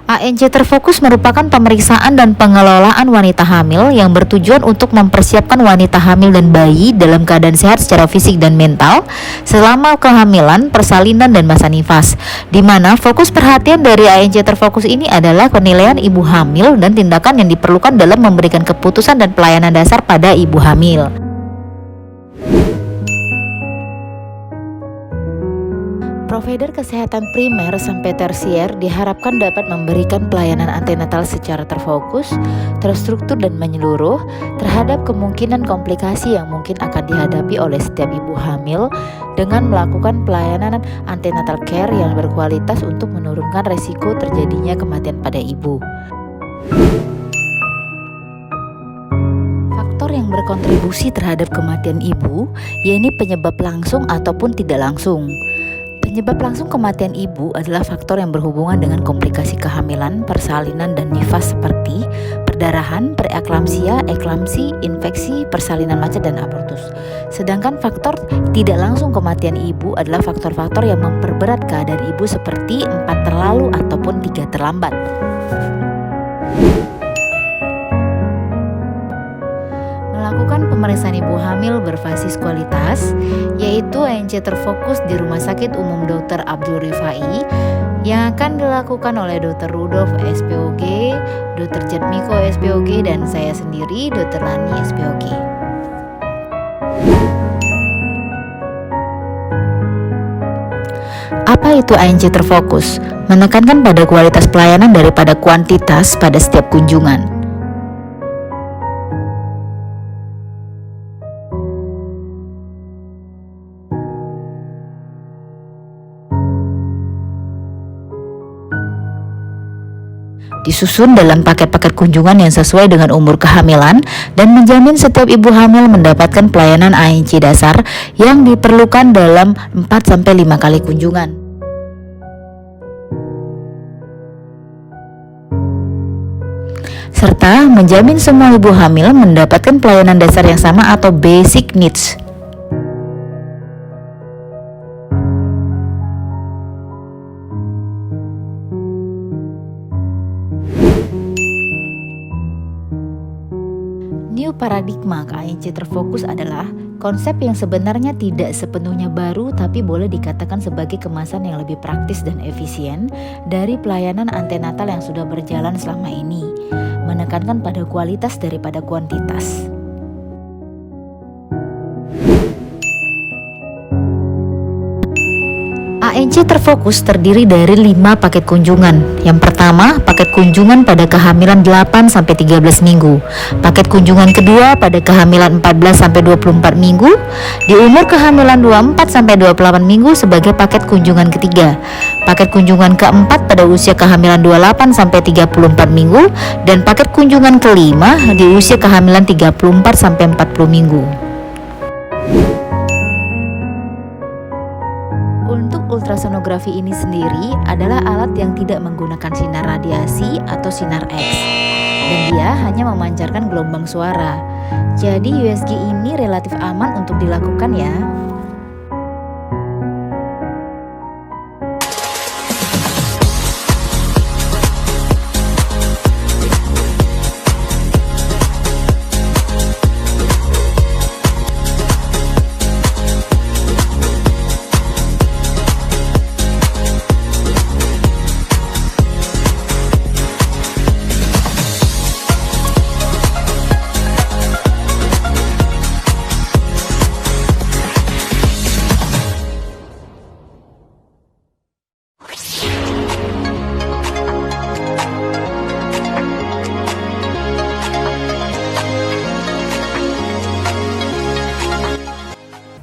ANC terfokus merupakan pemeriksaan dan pengelolaan wanita hamil yang bertujuan untuk mempersiapkan wanita hamil dan bayi dalam keadaan sehat secara fisik dan mental selama kehamilan, persalinan, dan masa nifas, di mana fokus perhatian dari ANC terfokus ini adalah penilaian ibu hamil dan tindakan yang diperlukan dalam memberikan keputusan dan pelayanan dasar pada ibu hamil. Provider kesehatan primer sampai tersier diharapkan dapat memberikan pelayanan antenatal secara terfokus, terstruktur, dan menyeluruh terhadap kemungkinan komplikasi yang mungkin akan dihadapi oleh setiap ibu hamil dengan melakukan pelayanan antenatal care yang berkualitas untuk menurunkan resiko terjadinya kematian pada ibu. Faktor yang berkontribusi terhadap kematian ibu, yaitu penyebab langsung ataupun tidak langsung. Penyebab langsung kematian ibu adalah faktor yang berhubungan dengan komplikasi kehamilan, persalinan, dan nifas seperti perdarahan, preeklamsia, eklamsi, infeksi, persalinan macet, dan abortus. Sedangkan faktor tidak langsung kematian ibu adalah faktor-faktor yang memperberat keadaan ibu seperti 4 terlalu ataupun 3 terlambat. Melakukan pemeriksaan ibu hamil berbasis kualitas, yaitu ANC terfokus di Rumah Sakit Umum Dr. Abdul Rifai yang akan dilakukan oleh Dr. Rudolf SPOG, Dr. Jatmiko SPOG, dan saya sendiri Dr. Lani SPOG. Apa itu ANC terfokus? Menekankan pada kualitas pelayanan daripada kuantitas pada setiap kunjungan. Disusun dalam paket-paket kunjungan yang sesuai dengan umur kehamilan dan menjamin setiap ibu hamil mendapatkan pelayanan ANC dasar yang diperlukan dalam 4-5 kali kunjungan. Serta menjamin semua ibu hamil mendapatkan pelayanan dasar yang sama atau basic needs. New paradigma ANC terfokus adalah konsep yang sebenarnya tidak sepenuhnya baru tapi boleh dikatakan sebagai kemasan yang lebih praktis dan efisien dari pelayanan antenatal yang sudah berjalan selama ini, menekankan pada kualitas daripada kuantitas. ANC terfokus terdiri dari 5 paket kunjungan. Yang pertama, paket kunjungan pada kehamilan 8-13 minggu. Paket kunjungan kedua pada kehamilan 14-24 minggu. Di umur kehamilan 24-28 minggu sebagai paket kunjungan ketiga. Paket kunjungan keempat pada usia kehamilan 28-34 minggu. Dan paket kunjungan kelima di usia kehamilan 34-40 minggu. Untuk ultrasonografi ini sendiri adalah alat yang tidak menggunakan sinar radiasi atau sinar X, dan dia hanya memancarkan gelombang suara. Jadi USG ini relatif aman untuk dilakukan ya.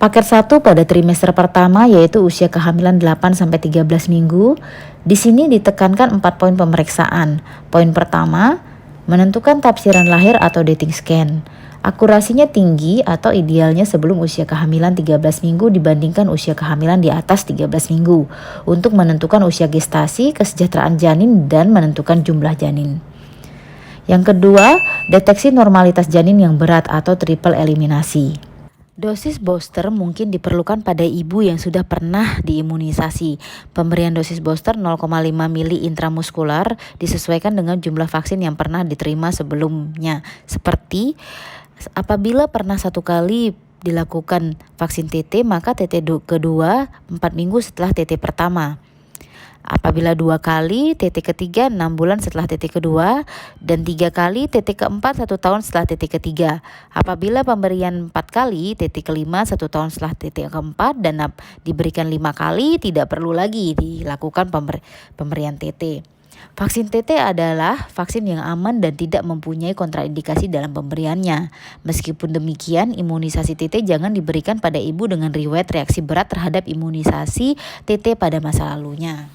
Paket 1 pada trimester pertama yaitu usia kehamilan 8-13 minggu. Di sini ditekankan 4 poin pemeriksaan. Poin pertama, menentukan tafsiran lahir atau dating scan. Akurasinya tinggi atau idealnya sebelum usia kehamilan 13 minggu dibandingkan usia kehamilan di atas 13 minggu untuk menentukan usia gestasi, kesejahteraan janin, dan menentukan jumlah janin. Yang kedua, deteksi normalitas janin yang berat atau triple eliminasi. Dosis booster mungkin diperlukan pada ibu yang sudah pernah diimunisasi. Pemberian dosis booster 0,5 mili intramuskular disesuaikan dengan jumlah vaksin yang pernah diterima sebelumnya. Seperti apabila pernah 1 kali dilakukan vaksin TT, maka TT kedua 4 minggu setelah TT pertama. Apabila 2 kali, TT ketiga 6 bulan setelah TT kedua, dan 3 kali, TT keempat 1 tahun setelah TT ketiga. Apabila pemberian 4 kali, TT kelima 1 tahun setelah TT keempat, dan diberikan 5 kali, tidak perlu lagi dilakukan pemberian TT. Vaksin TT adalah vaksin yang aman dan tidak mempunyai kontraindikasi dalam pemberiannya. Meskipun demikian, imunisasi TT jangan diberikan pada ibu dengan riwayat reaksi berat terhadap imunisasi TT pada masa lalunya.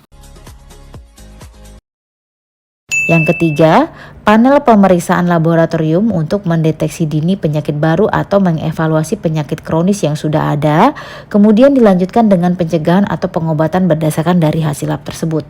Yang ketiga, panel pemeriksaan laboratorium untuk mendeteksi dini penyakit baru atau mengevaluasi penyakit kronis yang sudah ada, kemudian dilanjutkan dengan pencegahan atau pengobatan berdasarkan dari hasil lab tersebut.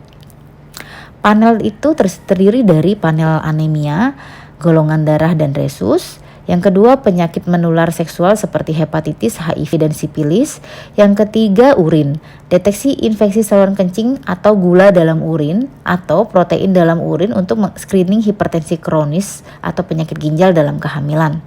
Panel itu terdiri dari panel anemia, golongan darah dan resus. Yang kedua, penyakit menular seksual seperti hepatitis, HIV, dan sipilis. Yang ketiga, urin. Deteksi infeksi saluran kencing atau gula dalam urin atau protein dalam urin untuk screening hipertensi kronis atau penyakit ginjal dalam kehamilan.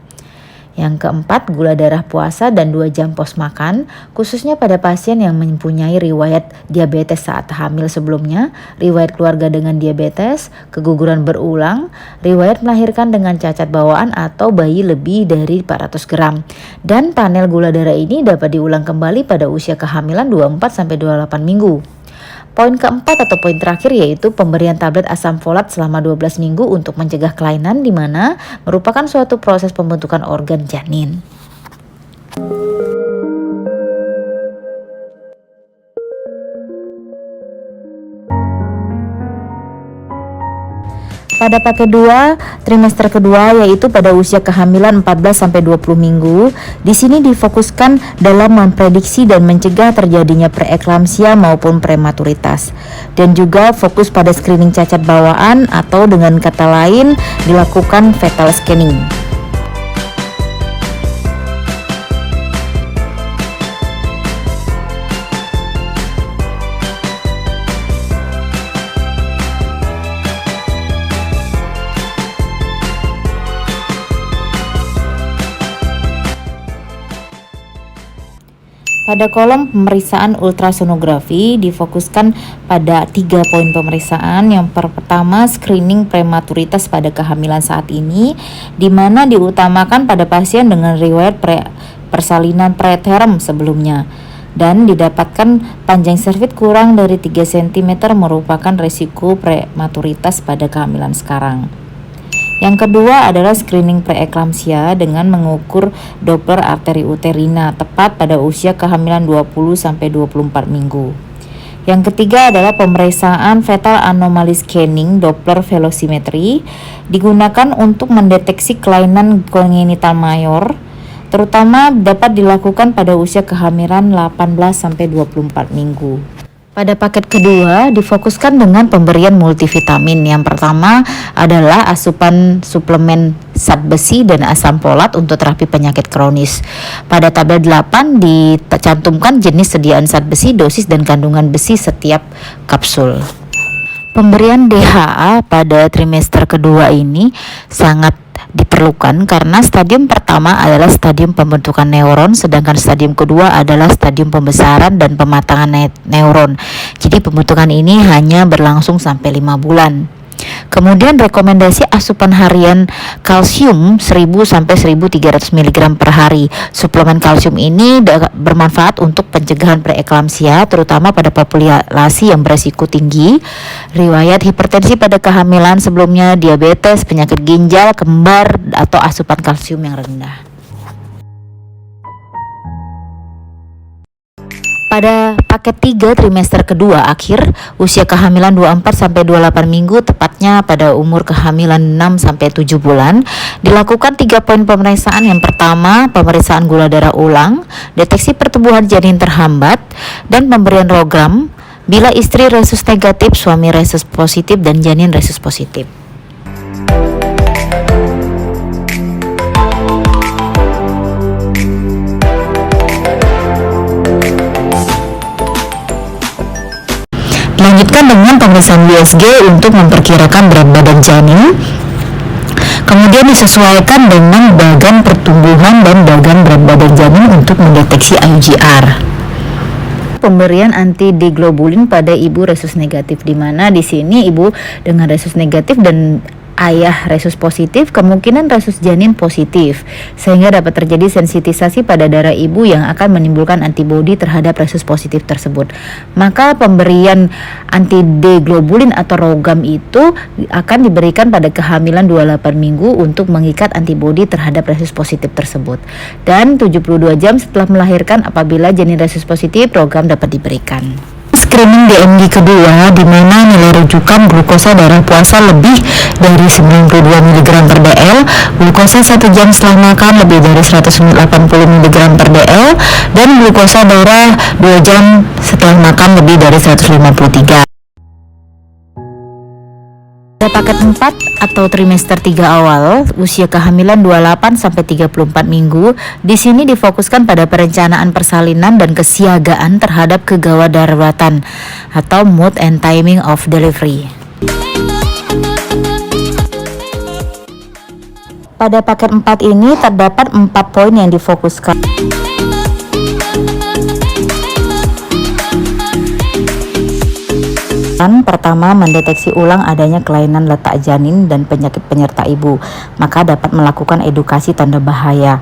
Yang keempat, gula darah puasa dan 2 jam pos makan, khususnya pada pasien yang mempunyai riwayat diabetes saat hamil sebelumnya, riwayat keluarga dengan diabetes, keguguran berulang, riwayat melahirkan dengan cacat bawaan atau bayi lebih dari 400 gram. Dan panel gula darah ini dapat diulang kembali pada usia kehamilan 24-28 minggu. Poin keempat atau poin terakhir yaitu pemberian tablet asam folat selama 12 minggu untuk mencegah kelainan, di mana merupakan suatu proses pembentukan organ janin. Pada paket 2 trimester kedua yaitu pada usia kehamilan 14-20 minggu, di sini difokuskan dalam memprediksi dan mencegah terjadinya preeklamsia maupun prematuritas, dan juga fokus pada screening cacat bawaan atau dengan kata lain dilakukan fetal scanning. Pada kolom pemeriksaan ultrasonografi difokuskan pada 3 poin pemeriksaan. Yang pertama, screening prematuritas pada kehamilan saat ini, di mana diutamakan pada pasien dengan riwayat persalinan preterm sebelumnya dan didapatkan panjang serviks kurang dari 3 cm merupakan risiko prematuritas pada kehamilan sekarang. Yang kedua adalah screening preeklamsia dengan mengukur Doppler arteri uterina tepat pada usia kehamilan 20-24 minggu. Yang ketiga adalah pemeriksaan fetal anomaly scanning Doppler velocimetry, digunakan untuk mendeteksi kelainan kongenital mayor, terutama dapat dilakukan pada usia kehamilan 18-24 minggu. Pada paket kedua difokuskan dengan pemberian multivitamin. Yang pertama adalah asupan suplemen zat besi dan asam folat untuk terapi penyakit kronis. Pada tabel 8 dicantumkan jenis sediaan zat besi, dosis dan kandungan besi setiap kapsul. Pemberian DHA pada trimester kedua ini sangat diperlukan karena stadium pertama adalah stadium pembentukan neuron, sedangkan stadium kedua adalah stadium pembesaran dan pematangan neuron. Jadi pembentukan ini hanya berlangsung sampai 5 bulan. Kemudian rekomendasi asupan harian kalsium 1000-1300 mg per hari. Suplemen kalsium ini bermanfaat untuk pencegahan preeklamsia, terutama pada populasi yang beresiko tinggi, riwayat hipertensi pada kehamilan sebelumnya, diabetes, penyakit ginjal kembar, atau asupan kalsium yang rendah. Pada paket 3 trimester kedua akhir, usia kehamilan 24-28 minggu, tepatnya pada umur kehamilan 6-7 bulan, dilakukan 3 poin pemeriksaan. Yang pertama, pemeriksaan gula darah ulang, deteksi pertumbuhan janin terhambat, dan pemberian program bila istri resus negatif, suami resus positif, dan janin resus positif. Dilanjutkan dengan pemeriksaan USG untuk memperkirakan berat badan janin. Kemudian disesuaikan dengan bagan pertumbuhan dan bagan berat badan janin untuk mendeteksi IUGR. Pemberian anti diglobulin pada ibu resus negatif, di mana di sini ibu dengan resus negatif dan ayah resus positif, kemungkinan resus janin positif, sehingga dapat terjadi sensitisasi pada darah ibu yang akan menimbulkan antibodi terhadap resus positif tersebut. Maka pemberian anti diglobulin atau rogam itu akan diberikan pada kehamilan 28 minggu untuk mengikat antibodi terhadap resus positif tersebut, dan 72 jam setelah melahirkan apabila janin resus positif, rogam dapat diberikan. Screening DMG kedua, di mana nilai rujukan glukosa darah puasa lebih dari 92 mg per dl, glukosa 1 jam setelah makan lebih dari 180 mg per dl, dan glukosa darah 2 jam setelah makan lebih dari 153. Pada paket 4 atau trimester 3 awal, usia kehamilan 28 sampai 34 minggu, di sini difokuskan pada perencanaan persalinan dan kesiagaan terhadap kegawat daruratan atau mood and timing of delivery. Pada paket 4 ini terdapat 4 poin yang difokuskan. Pertama, mendeteksi ulang adanya kelainan letak janin dan penyakit penyerta ibu, maka dapat melakukan edukasi tanda bahaya.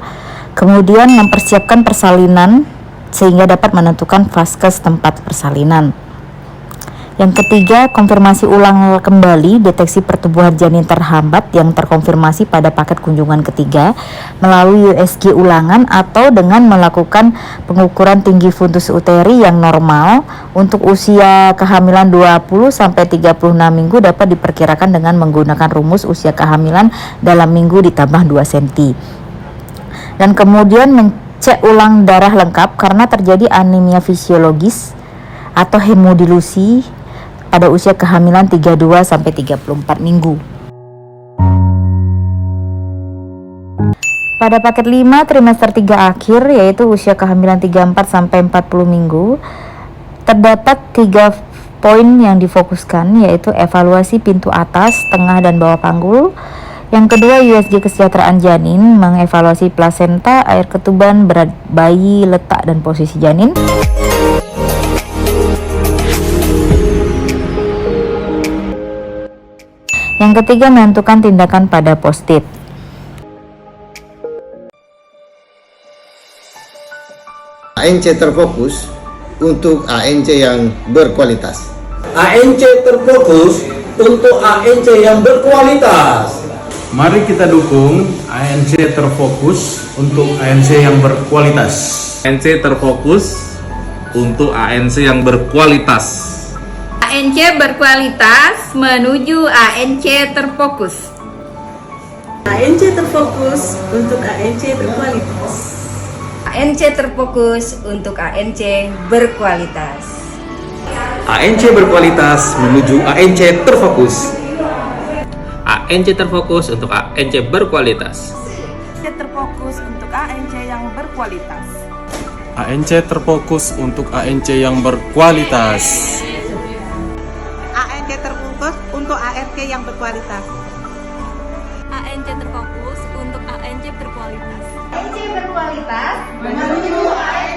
Kemudian mempersiapkan persalinan sehingga dapat menentukan vaskes tempat persalinan. Yang ketiga, konfirmasi ulang kembali deteksi pertumbuhan janin terhambat yang terkonfirmasi pada paket kunjungan ketiga melalui USG ulangan atau dengan melakukan pengukuran tinggi fundus uteri yang normal untuk usia kehamilan 20 sampai 36 minggu dapat diperkirakan dengan menggunakan rumus usia kehamilan dalam minggu ditambah 2 cm. Dan kemudian mencek ulang darah lengkap karena terjadi anemia fisiologis atau hemodilusi pada usia kehamilan 32 sampai 34 minggu. Pada paket 5 trimester 3 akhir, yaitu usia kehamilan 34 sampai 40 minggu, terdapat 3 poin yang difokuskan, yaitu evaluasi pintu atas, tengah, dan bawah panggul. Yang kedua, USG kesejahteraan janin, mengevaluasi plasenta, air ketuban, berat bayi, letak dan posisi janin. Yang ketiga, menentukan tindakan pada post-it. ANC terfokus untuk ANC yang berkualitas. ANC terfokus untuk ANC yang berkualitas. Mari kita dukung ANC terfokus untuk ANC yang berkualitas. ANC terfokus untuk ANC yang berkualitas. ANC berkualitas menuju ANC terfokus. ANC terfokus untuk ANC berkualitas. ANC terfokus untuk ANC berkualitas. ANC berkualitas menuju ANC terfokus. ANC terfokus untuk ANC berkualitas. ANC terfokus untuk ANC yang berkualitas. ANC terfokus untuk ANC yang berkualitas. ANC terfokus untuk ANC yang berkualitas. ANC terfokus untuk ANC berkualitas. ANC berkualitas menuju ANC